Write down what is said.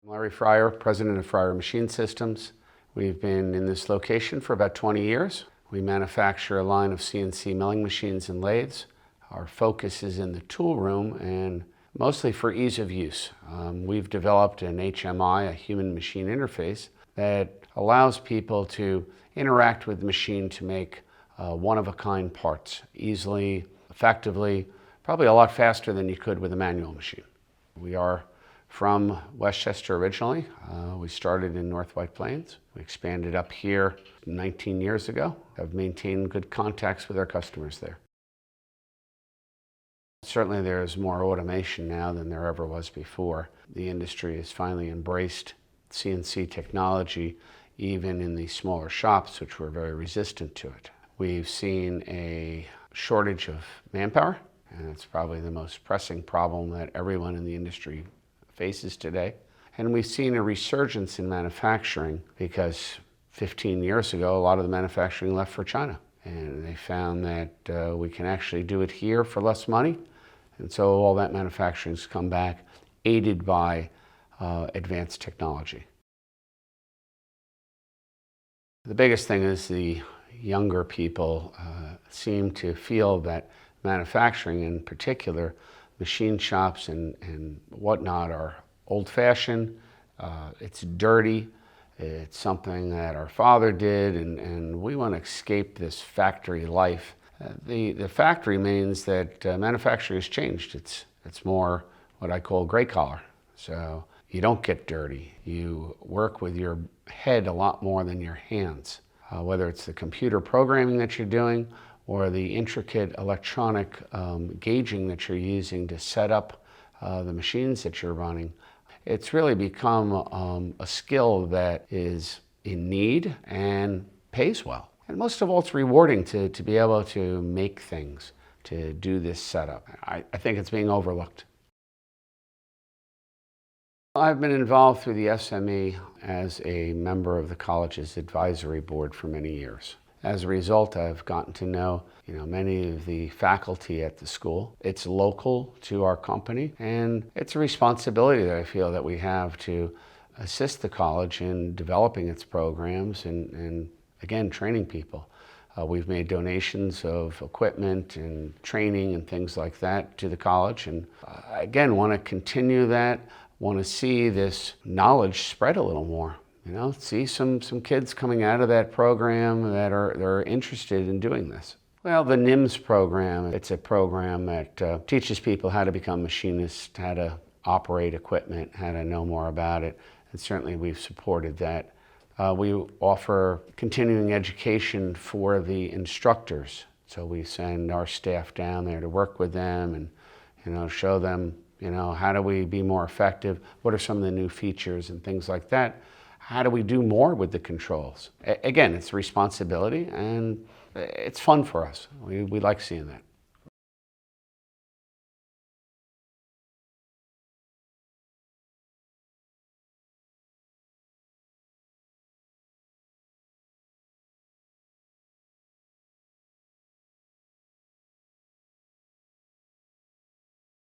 Larry Fryer, president of Fryer Machine Systems. We've been in this location for about 20 years. We manufacture a line of CNC milling machines and lathes. Our focus is in the tool room and mostly for ease of use. We've developed an HMI, a human machine interface, that allows people to interact with the machine to make one-of-a-kind parts easily, effectively, probably a lot faster than you could with a manual machine. We are from Westchester originally. We started in North White Plains. We expanded up here 19 years ago. Have maintained good contacts with our customers there. Certainly there's more automation now than there ever was before. The industry has finally embraced CNC technology, even in the smaller shops, which were very resistant to it. We've seen a shortage of manpower, and it's probably the most pressing problem that everyone in the industry faces today. And we've seen a resurgence in manufacturing because 15 years ago, a lot of the manufacturing left for China. And they found that we can actually do it here for less money. And so all that manufacturing's come back, aided by advanced technology. The biggest thing is the younger people seem to feel that manufacturing, in particular, machine shops and whatnot, are old-fashioned, it's dirty, it's something that our father did, and we want to escape this factory life. The fact remains that manufacturing has changed. It's more what I call gray collar. So you don't get dirty. You work with your head a lot more than your hands, whether it's the computer programming that you're doing or the intricate electronic gauging that you're using to set up the machines that you're running. It's really become a skill that is in need and pays well. And most of all, it's rewarding to be able to make things, to do this setup. I think it's being overlooked. I've been involved through the SME as a member of the college's advisory board for many years. As a result, I've gotten to know many of the faculty at the school. It's local to our company, and it's a responsibility that I feel that we have to assist the college in developing its programs and again, training people. We've made donations of equipment and training and things like that to the college, and again, want to continue that, want to see this knowledge spread a little more. See some kids coming out of that program that are interested in doing this. Well, the NIMS program, it's a program that teaches people how to become machinists, how to operate equipment, how to know more about it, and certainly we've supported that. We offer continuing education for the instructors, so we send our staff down there to work with them and show them how do we be more effective, what are some of the new features and things like that. How do we do more with the controls? Again, it's a responsibility and it's fun for us. We like seeing that.